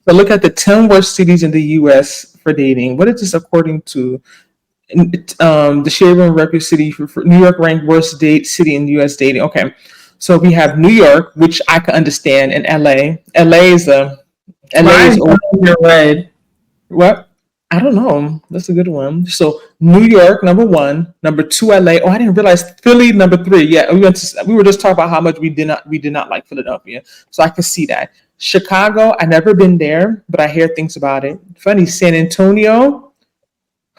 So look at the 10 worst cities in the U.S. for dating. What is this according to the Shaver Record City for New York ranked worst date city in U.S. dating? Okay, so we have New York, which I can understand, and L.A. L.A. is a LA Why is is your red? what? I don't know. That's a good one. So New York, number one. Number two, LA. Oh, I didn't realize Philly, number three. Yeah, we were just talking about how much we did not like Philadelphia. So I could see that. Chicago, I never been there, but I hear things about it. Funny, San Antonio.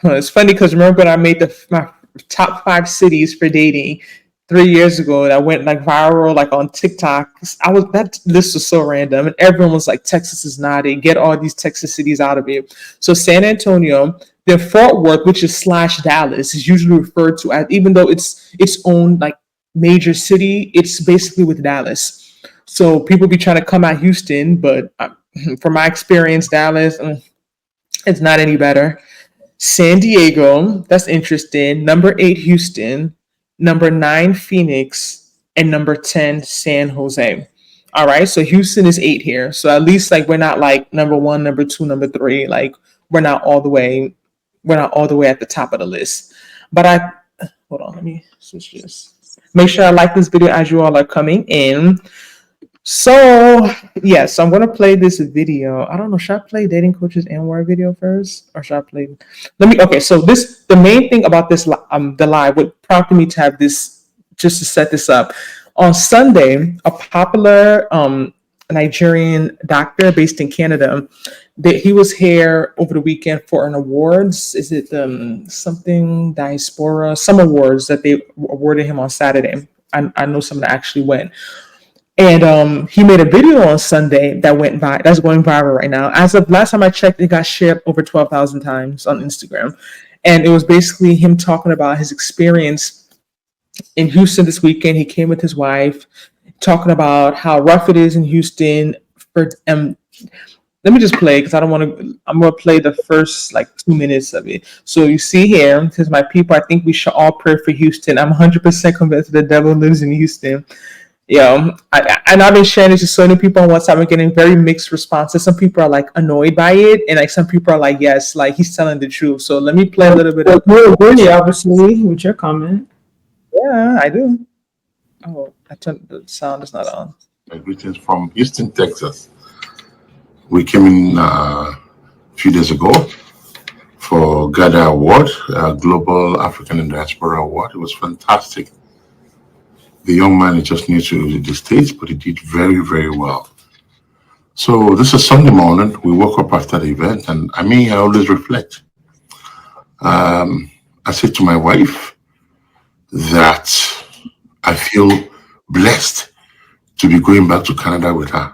It's funny because remember when I made my top five cities for dating 3 years ago, and I went like viral like on TikTok. That list was so random, and everyone was like, "Texas is not it. Get all these Texas cities out of it." So San Antonio, then Fort Worth, which is slash Dallas, is usually referred to as, even though it's its own like major city, it's basically with Dallas. So people be trying to come at Houston, but from my experience, Dallas, it's not any better. San Diego, that's interesting. Number eight, Houston. Number nine, Phoenix. And number 10, San Jose. All right, so Houston is eight here. So at least like we're not like number one, number two, number three. Like we're not all the way, we're not all the way at the top of the list. But hold on, let me switch this. Make sure I like this video as you all are coming in. So yes, I'm gonna play this video. I don't know. Should I play dating coaches and war video first, or should I play? Let me. Okay. So the main thing about this the live, what prompted me to have this, just to set this up. On Sunday, a popular Nigerian doctor based in Canada, he was here over the weekend for an awards. Is it something diaspora? Some awards that they awarded him on Saturday. I know someone that actually went. And he made a video on Sunday that's going viral right now. As of last time I checked, it got shared over 12,000 times on Instagram. And it was basically him talking about his experience in Houston this weekend. He came with his wife, talking about how rough it is in Houston. Let me just play because I don't want to. I'm going to play the first like 2 minutes of it. So you see here, it says, "My people, I think we should all pray for Houston. I'm 100% convinced the devil lives in Houston." And I've been sharing this to so many people on WhatsApp. I'm getting very mixed responses. Some people are like annoyed by it, and like some people are like, "Yes, like he's telling the truth." So let me play a little bit of. You agree, obviously, with your comment. Yeah, I do. Oh, I turned the sound is not on. Greetings from Houston, Texas. We came in a few days ago for GADA Award, Global African and Diaspora Award. It was fantastic. The young man is just new to the States, but he did very, very well. So this is Sunday morning. We woke up after the event, and I always reflect. I said to my wife that I feel blessed to be going back to Canada with her.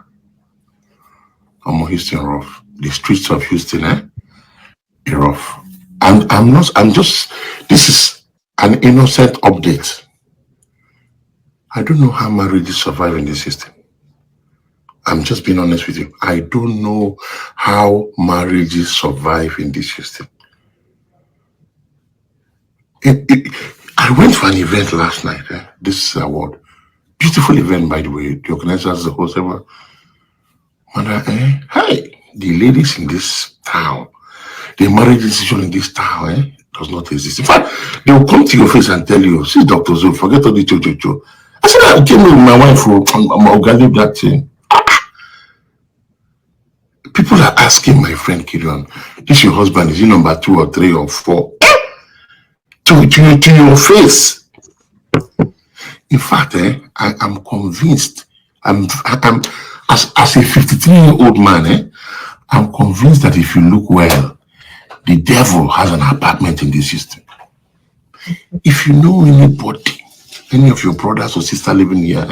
I'm Houston rough. The streets of Houston, they're rough. This is an innocent update. I don't know how marriages survive in this system. I'm just being honest with you. I don't know how marriages survive in this system. I went for an event last night, this award. Beautiful event, by the way. The organizers, the host, ever. Hey, the ladies in this town, the marriage decision in this town does not exist. In fact, they will come to your face and tell you, see, Dr.Zo, forget all the cho. I said, I came with my wife for organic that thing. People are asking my friend Kirion, this your husband, is he number 2 or 3 or 4? To your face. In fact, I am convinced, I'm as a 53-year-old man, I'm convinced that if you look well, the devil has an apartment in this system. If you know anybody, any of your brothers or sisters living here,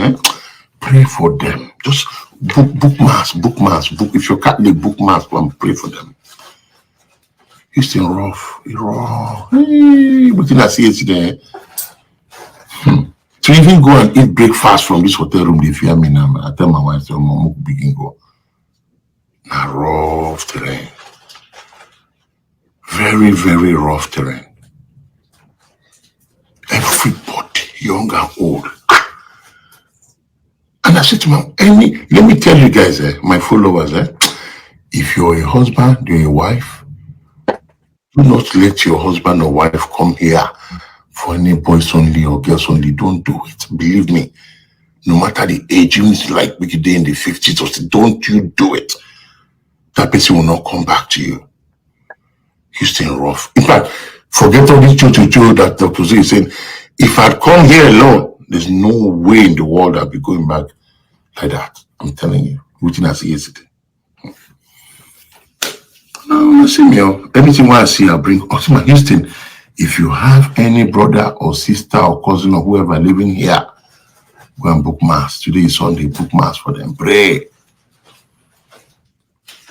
pray for them. Just book mass. If you're Catholic, book mass and pray for them. Houston rough. Hey, we can see it there. To even go and eat breakfast from this hotel room, if you hear me now, I tell my wife, Mom, begin go. Now rough terrain. Very, very rough terrain. Everybody, young and old. And I said to my let me tell you guys, my followers, If you're a husband, you're a wife, do not let your husband or wife come here for any boys only or girls only. Don't do it. Believe me, no matter the age, even if it's like we could be in the 50s or so, don't you do it. That person will not come back to you. Houston rough. In fact, forget all this jojo that Dr. Z is saying. If I'd come here alone, there's no way in the world I'd be going back like that. I'm telling you, waiting as yesterday. No, see me. Anything I see, I bring. Also, my Houston, if you have any brother or sister or cousin or whoever living here, go and book mass. Today is Sunday, book mass for them. Pray.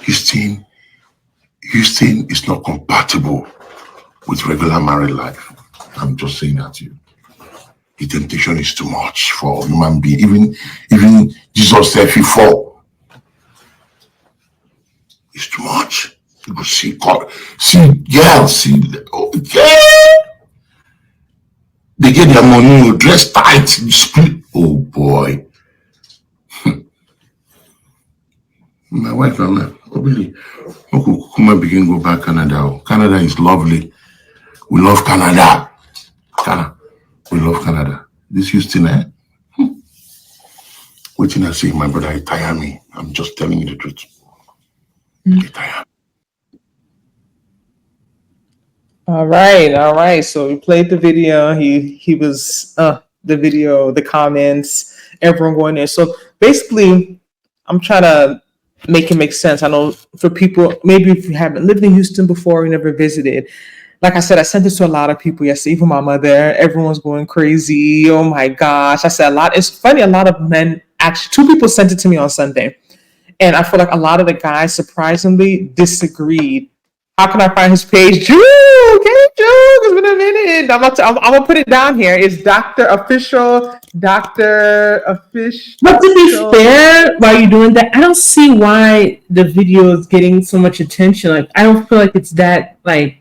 Houston is not compatible with regular married life. I'm just saying that to you. The temptation is too much for human being. Even Jesus said, if you fall, it's too much. People see girls, they get their money, you dress tight, you split. Oh boy. My wife, I'm like, oh really? Okay, come on, begin go back Canada. Canada is lovely. We love Canada. We love Canada. This Houston, waiting I see my brother, it tire me. I'm just telling you the truth. It tire me. All right. So we played the video. He was the video, the comments, everyone going there. So basically, I'm trying to make it make sense. I know for people, maybe if you haven't lived in Houston before, you never visited. Like I said, I sent this to a lot of people yesterday, even my mother. Everyone's going crazy. Oh my gosh. I said a lot. It's funny, a lot of men, actually, two people sent it to me on Sunday. And I feel like a lot of the guys surprisingly disagreed. How can I find his page? Drew, okay, Drew, it's been a minute. I'm gonna put it down here. It's Dr. Official. But to be fair, while you're doing that, I don't see why the video is getting so much attention. Like, I don't feel like it's that, like,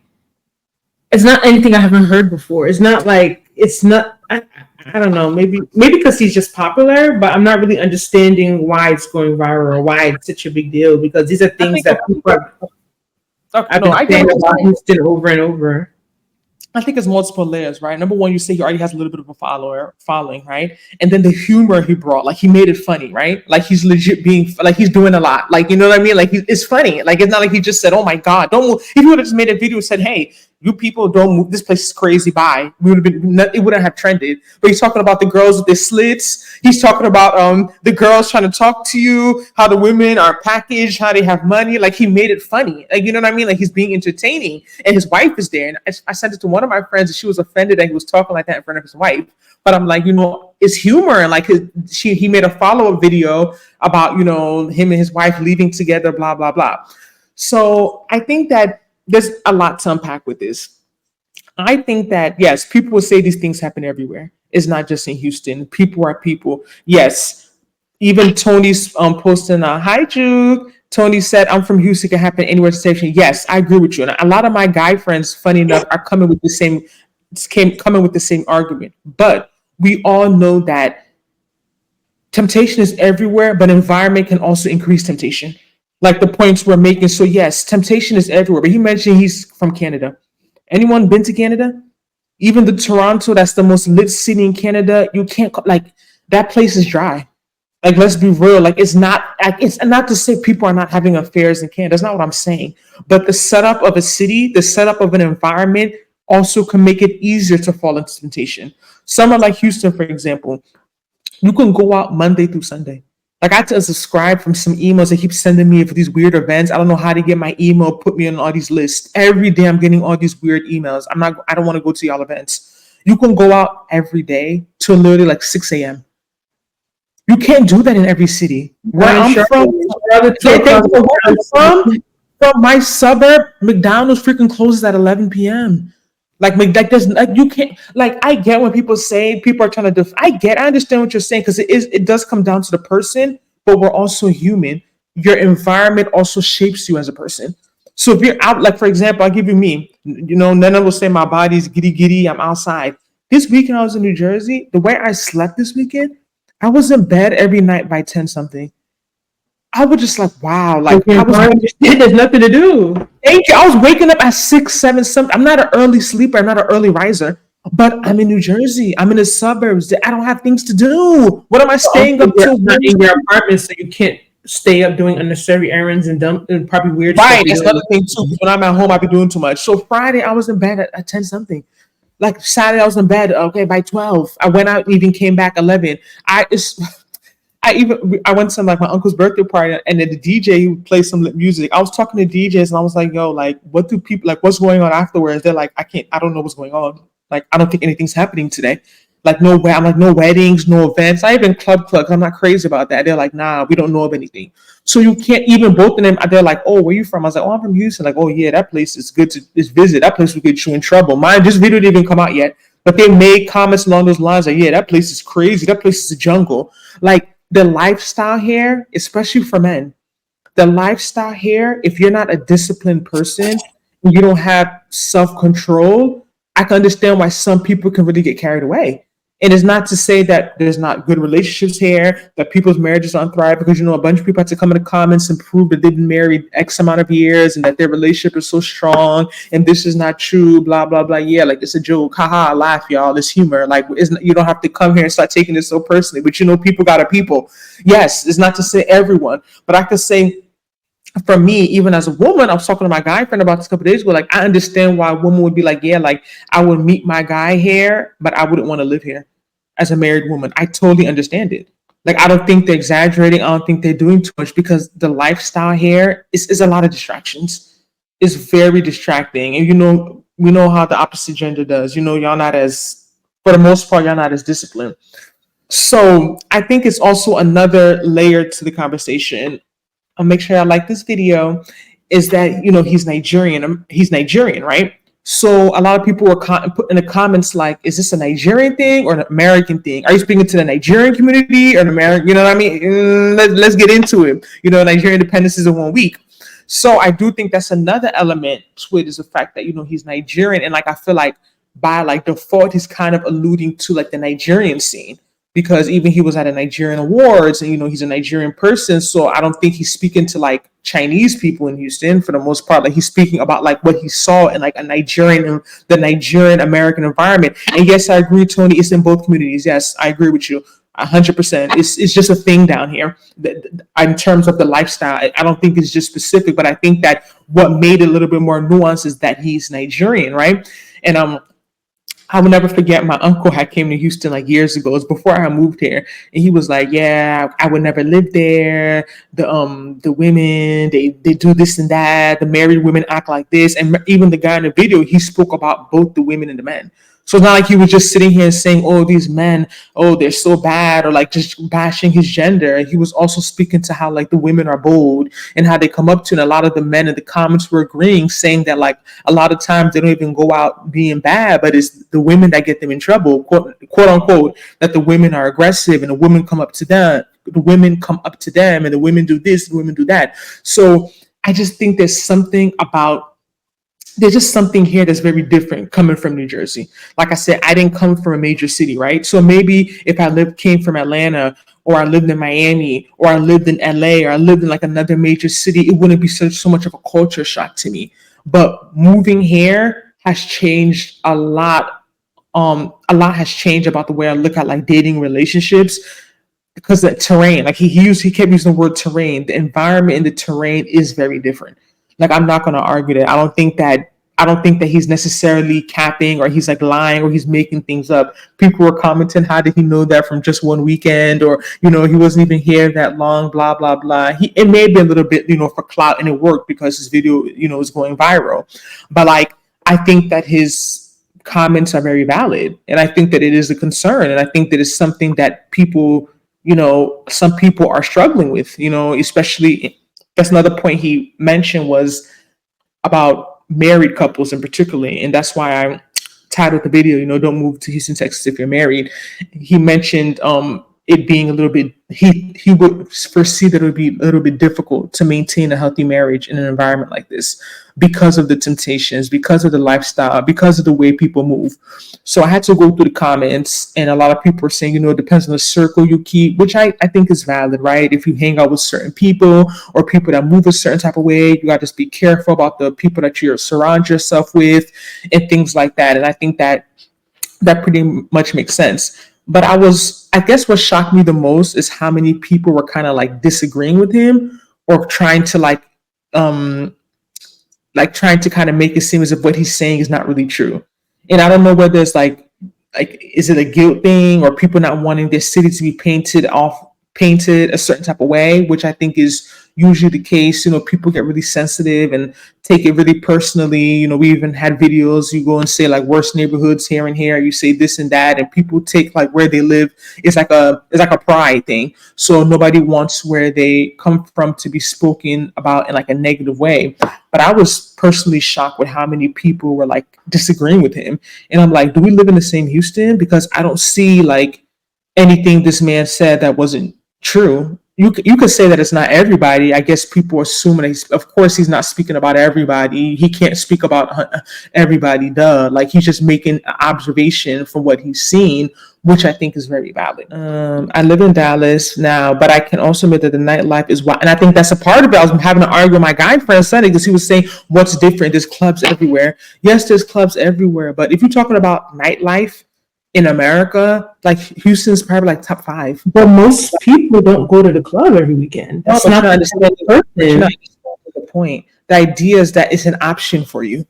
it's not anything I haven't heard before. It's not like, it's not, I don't know, maybe because he's just popular, but I'm not really understanding why it's going viral or why it's such a big deal, because these are things that people have been saying about Houston over and over. I think it's multiple layers, right? Number one, you say he already has a little bit of a following, right? And then the humor he brought, like he made it funny, right? Like he's legit being, like he's doing a lot. Like, you know what I mean? Like it's funny. Like it's not like he just said, oh my God, don't move. If he would have just made a video and said, hey, you people don't move, this place is crazy, bye. It wouldn't have trended. But he's talking about the girls with their slits. He's talking about the girls trying to talk to you, how the women are packaged, how they have money. Like he made it funny. Like, you know what I mean? Like he's being entertaining. And his wife is there. And I sent it to one of my friends and she was offended that he was talking like that in front of his wife. But I'm like, it's humor. And like he made a follow-up video about, him and his wife leaving together, blah, blah, blah. So I think that there's a lot to unpack with this. I think that, yes, people will say these things happen everywhere. It's not just in Houston. People are people. Yes. Even Tony's posting, hi, Jude. Tony said, I'm from Houston, can happen anywhere station. Yes, I agree with you. And a lot of my guy friends, funny enough, are coming with the same argument. But we all know that temptation is everywhere, but environment can also increase temptation. Like the points we're making. So yes, temptation is everywhere. But he mentioned he's from Canada. Anyone been to Canada? Even the Toronto, that's the most lit city in Canada. You can't, like, that place is dry. Like, let's be real. Like, it's not to say people are not having affairs in Canada. That's not what I'm saying. But the setup of a city, the setup of an environment also can make it easier to fall into temptation. Somewhere like Houston, for example, you can go out Monday through Sunday. Like I had to subscribe from some emails they keep sending me for these weird events. I don't know how to get my email, put me on all these lists. Every day I'm getting all these weird emails. I don't want to go to y'all events. You can go out every day till literally like 6 a.m. You can't do that in every city. Where I'm from my suburb, McDonald's freaking closes at 11 p.m. Like you can't, like, I get when people say people are trying to I understand what you're saying, because it does come down to the person, but we're also human. Your environment also shapes you as a person. So if you're out, like for example, I'll give you me, Nnena will say my body's giddy, I'm outside. This weekend I was in New Jersey. The way I slept this weekend, I was in bed every night by 10 something. I was just like, wow, like Okay, I was. there's nothing to do. Thank you. I was waking up at 6, 7, something. I'm not an early sleeper. I'm not an early riser. But I'm in New Jersey. I'm in the suburbs. I don't have things to do. What am I Also, staying up you're till? not in your apartment, so you can't stay up doing unnecessary errands and dumb and probably weird stuff Right. you're That's another doing. thing too. Because when I'm at home, I be doing too much. So Friday, I was in bed at 10 something. Like Saturday, I was in bed. Okay, by 12. I went out and even came back 11. I it's I went to like my uncle's birthday party, and then the DJ would play some music. I was talking to DJs and I was like, yo, like what do people like, what's going on afterwards? They're like, I don't know what's going on. Like I don't think anything's happening today. Like I'm like, no weddings, no events. I even club. I'm not crazy about that. They're like, nah, we don't know of anything. So you can't even, both of them, they're like, oh, where you from? I was like, oh, I'm from Houston. Like, oh yeah, that place is good to just visit. That place will get you in trouble. Mine, this video didn't even come out yet, but they made comments along those lines like, yeah, that place is crazy. That place is a jungle. Like the lifestyle here, especially for men, the lifestyle here, if you're not a disciplined person, and you don't have self-control, I can understand why some people can really get carried away. And it's not to say that there's not good relationships here, that people's marriages aren't thriving, because a bunch of people have to come in the comments and prove that they've been married X amount of years and that their relationship is so strong and this is not true, blah blah blah. Yeah, like it's a joke, haha, laugh, y'all. It's humor. Like you don't have to come here and start taking it so personally. But people got a people. Yes, it's not to say everyone, but I could say for me, even as a woman, I was talking to my guy friend about this a couple of days ago. Like, I understand why a woman would be like, yeah, like I would meet my guy here, but I wouldn't want to live here as a married woman. I totally understand it. Like, I don't think they're exaggerating. I don't think they're doing too much, because the lifestyle here is a lot of distractions. It's very distracting. And we know how the opposite gender does. Y'all not as, for the most part, y'all not as disciplined. So I think it's also another layer to the conversation. I'll make sure I like this video, is that he's Nigerian. He's Nigerian, right? So a lot of people were put in the comments like, "Is this a Nigerian thing or an American thing? Are you speaking to the Nigerian community or an American?" You know what I mean? Let's get into it. Nigerian independence is in 1 week. So I do think that's another element to it, is the fact that he's Nigerian, and like I feel like by like default he's kind of alluding to like the Nigerian scene, because even he was at a Nigerian awards, and he's a Nigerian person. So I don't think he's speaking to like Chinese people in Houston for the most part. Like he's speaking about like what he saw in like the Nigerian-American environment. And yes, I agree, Tony, it's in both communities. Yes, I agree with you 100%. It's just a thing down here in terms of the lifestyle. I don't think it's just specific, but I think that what made it a little bit more nuanced is that he's Nigerian, right? And I will never forget, my uncle had came to Houston like years ago. It was before I moved here, and he was like, "Yeah, I would never live there. The women, they do this and that. The married women act like this." And even the guy in the video, he spoke about both the women and the men. So it's not like he was just sitting here saying, "Oh, these men, oh, they're so bad," or like just bashing his gender. He was also speaking to how like the women are bold and how they come up to, and a lot of the men in the comments were agreeing, saying that like a lot of times they don't even go out being bad, but it's the women that get them in trouble, quote unquote, that the women are aggressive and the women come up to them. The women come up to them and the women do this, the women do that. So I just think there's just something here that's very different coming from New Jersey. Like I said, I didn't come from a major city, right? So maybe if came from Atlanta, or I lived in Miami, or I lived in LA, or I lived in like another major city, it wouldn't be so much of a culture shock to me. But moving here has changed a lot. A lot has changed about the way I look at like dating relationships, because the terrain, like he kept using the word terrain. The environment and the terrain is very different. Like I'm not gonna argue that. I don't think that he's necessarily capping, or he's like lying, or he's making things up. People were commenting, how did he know that from just one weekend? Or, he wasn't even here that long, blah, blah, blah. It may be a little bit, for clout, and it worked because his video, is going viral. But like, I think that his comments are very valid. And I think that it is a concern. And I think that it's something that people, some people are struggling with, especially, that's another point he mentioned, was about married couples in particularly. And that's why I titled the video, don't move to Houston, Texas if you're married. He mentioned it being a little bit, he would foresee that it would be a little bit difficult to maintain a healthy marriage in an environment like this because of the temptations, because of the lifestyle, because of the way people move. So I had to go through the comments, and a lot of people are saying, it depends on the circle you keep, which I think is valid, right? If you hang out with certain people or people that move a certain type of way, you got to just be careful about the people that you surround yourself with and things like that. And I think that pretty much makes sense. But I guess what shocked me the most is how many people were kind of like disagreeing with him or trying to um, trying to kind of make it seem as if what he's saying is not really true. And I don't know whether it's like is it a guilt thing or people not wanting their city to be painted a certain type of way, which I think is usually the case. People get really sensitive and take it really personally. We even had videos, you go and say like worst neighborhoods here and here, you say this and that, and people take like where they live. It's like a pride thing. So nobody wants where they come from to be spoken about in like a negative way. But I was personally shocked with how many people were like disagreeing with him. And I'm like, do we live in the same Houston? Because I don't see like anything this man said that wasn't true. You could say that it's not everybody. I guess people assume that of course he's not speaking about everybody. He can't speak about everybody, duh. Like he's just making an observation from what he's seen, which I think is very valid. I live in Dallas now, but I can also admit that the nightlife is wild. And I think that's a part of it. I was having an argument with my guy friend Sunday because he was saying, what's different? There's clubs everywhere. Yes, there's clubs everywhere. But if you're talking about nightlife in America, like Houston's probably like top 5. But most people don't go to the club every weekend. That's not the point. The idea is that it's an option for you.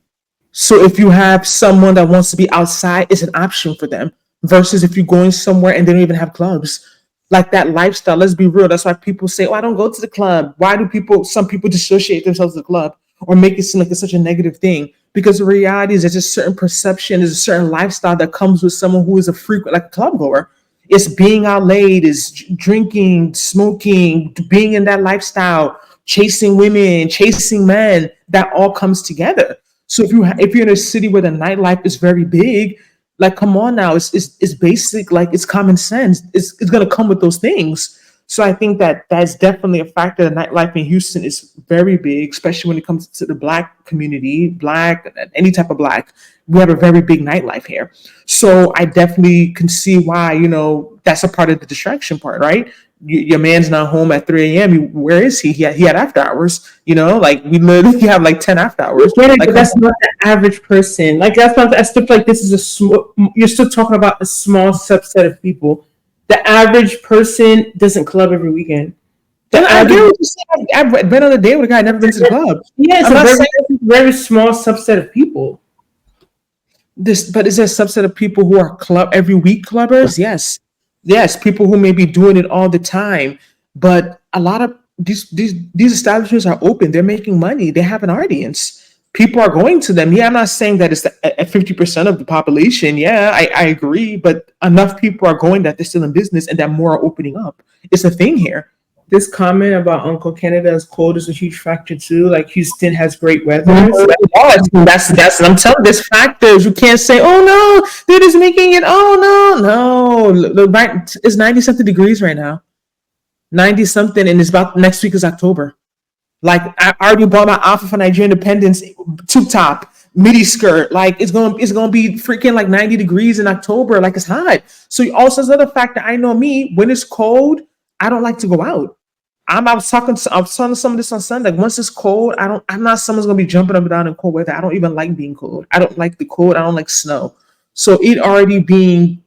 So if you have someone that wants to be outside, it's an option for them. Versus if you're going somewhere and they don't even have clubs. Like that lifestyle, let's be real. That's why people say, oh, I don't go to the club. Why do some people dissociate themselves from the club or make it seem like it's such a negative thing? Because the reality is there's a certain perception, there's a certain lifestyle that comes with someone who is a frequent, like a club goer. It's being out late, is drinking, smoking, being in that lifestyle, chasing women, chasing men. That all comes together. So if you're in a city where the nightlife is very big, like come on now, it's basic, like it's common sense. It's gonna come with those things. So I think that's definitely a factor. The nightlife in Houston is very big, especially when it comes to the Black community, any type of Black. We have a very big nightlife here. So I definitely can see why, that's a part of the distraction part, right? Your man's not home at 3 a.m. Where is he? He had after hours, like we literally have like 10 after hours. Like, but that's not the average person. Like I still feel like this is you're still talking about a small subset of people. The average person doesn't club every weekend. I get what you're saying. I've been on a date with a guy, never been to the club. Yeah, it's a very small subset of people. But is there a subset of people who are every week clubbers? Yes, people who may be doing it all the time. But a lot of these establishments are open. They're making money. They have an audience. People are going to them. Yeah, I'm not saying that it's at 50% of the population. Yeah, I agree. But enough people are going that they're still in business and that more are opening up. It's a thing here. This comment about Uncle Canada is cold is a huge factor too. Like Houston has great weather. That's I'm telling you, there's factors. You can't say, oh no, they're just making it. Oh no. It's 90 something degrees right now. 90 something, and it's about next week is October. Like I already bought my outfit for Nigerian-Independence, tube top, midi skirt. Like it's gonna be freaking like 90 degrees in October. Like it's hot. So also another factor. I know me, when it's cold, I don't like to go out. I was talking some of this on Sunday. Once it's cold, I'm not someone's gonna be jumping up and down in cold weather. I don't even like being cold. I don't like the cold. I don't like snow. So it already being,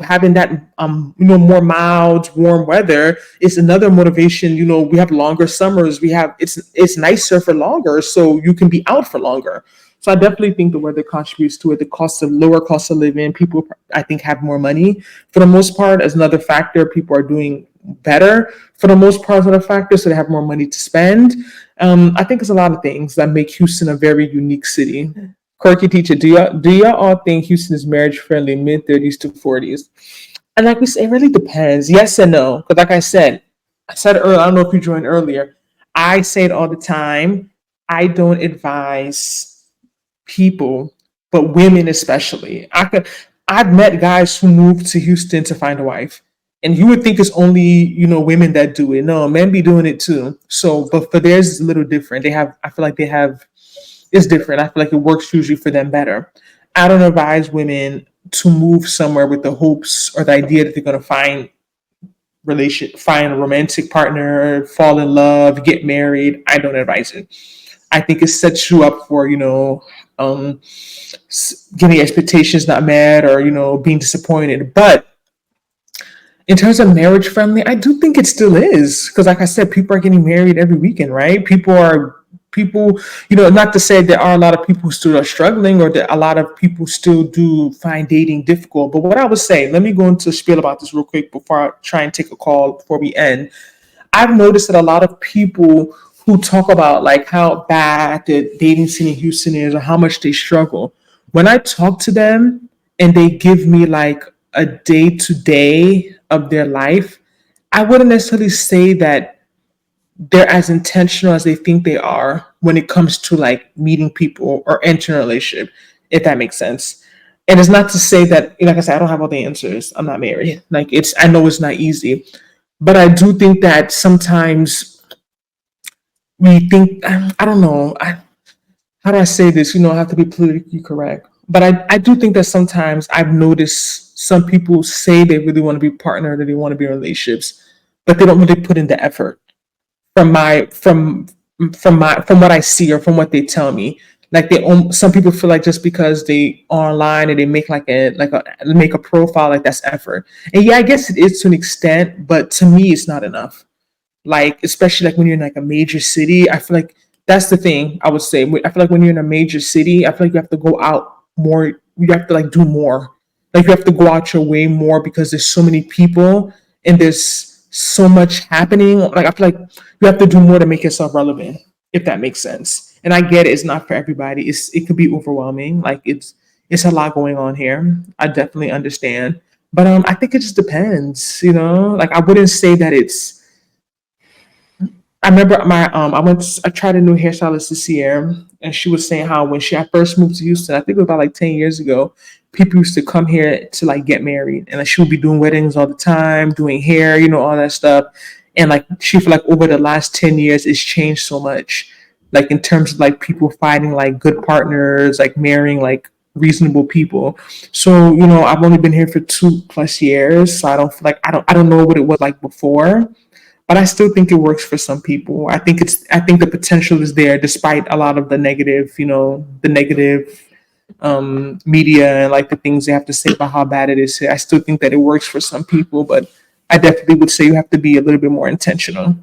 having that more mild, warm weather is another motivation. We have longer summers. It's nicer for longer, so you can be out for longer. So I definitely think the weather contributes to it. The lower cost of living, people I think have more money for the most part as another factor. People are doing better for the most part as another factor, so they have more money to spend. I think it's a lot of things that make Houston a very unique city. Quirky teacher, do y'all all think Houston is marriage friendly, mid-30s to 40s? And like we say, it really depends. Yes and no. Because like I said earlier, I don't know if you joined earlier. I say it all the time. I don't advise people, but women especially. I've met guys who moved to Houston to find a wife. And you would think it's only, women that do it. No, men be doing it too. So, but for theirs is a little different. I feel like it's different. I feel like it works usually for them better. I don't advise women to move somewhere with the hopes or the idea that they're going to find a romantic partner, fall in love, get married. I don't advise it. I think it sets you up for, um, getting expectations not met, or, being disappointed. But in terms of marriage friendly, I do think it still is, because, like I said, people are getting married every weekend, right? People, not to say there are a lot of people who still are struggling, or that a lot of people still do find dating difficult. But what I would say, let me go into a spiel about this real quick before I try and take a call before we end. I've noticed that a lot of people who talk about like how bad the dating scene in Houston is, or how much they struggle, when I talk to them and they give me like a day to day of their life, I wouldn't necessarily say that they're as intentional as they think they are when it comes to like meeting people or entering a relationship, if that makes sense. And it's not to say that, like I said, I don't have all the answers. I'm not married. Like, I know it's not easy, but I do think that sometimes we think, I don't know, how do I say this? I have to be politically correct. But I do think that sometimes I've noticed some people say they really want to be partnered, that they want to be in relationships, but they don't really put in the effort. From what I see, or from what they tell me, like some people feel like just because they are online and they make make a profile, like that's effort. And yeah, I guess it is to an extent, but to me, it's not enough. Like, especially like when you're in like a major city, I feel like that's the thing I would say. I feel like when you're in a major city, I feel like you have to go out more. You have to like do more. Like, you have to go out your way more, because there's so many people and there's so much happening. Like, I feel like you have to do more to make yourself relevant, if that makes sense. And I get it, it's not for everybody. It could be overwhelming. Like, it's a lot going on here. I definitely understand. But I think it just depends, Like, I wouldn't say that it's I remember I tried a new hairstylist this year, and she was saying how when I first moved to Houston, I think it was about like 10 years ago, people used to come here to like get married, and like she would be doing weddings all the time, doing hair, all that stuff. And like she feel like over the last 10 years it's changed so much. Like, in terms of like people finding like good partners, like marrying like reasonable people. So, I've only been here for 2+ years, so I don't know what it was like before, but I still think it works for some people. I think the potential is there, despite a lot of the negative, media, and like the things they have to say about how bad it is here. I still think that it works for some people, but I definitely would say you have to be a little bit more intentional.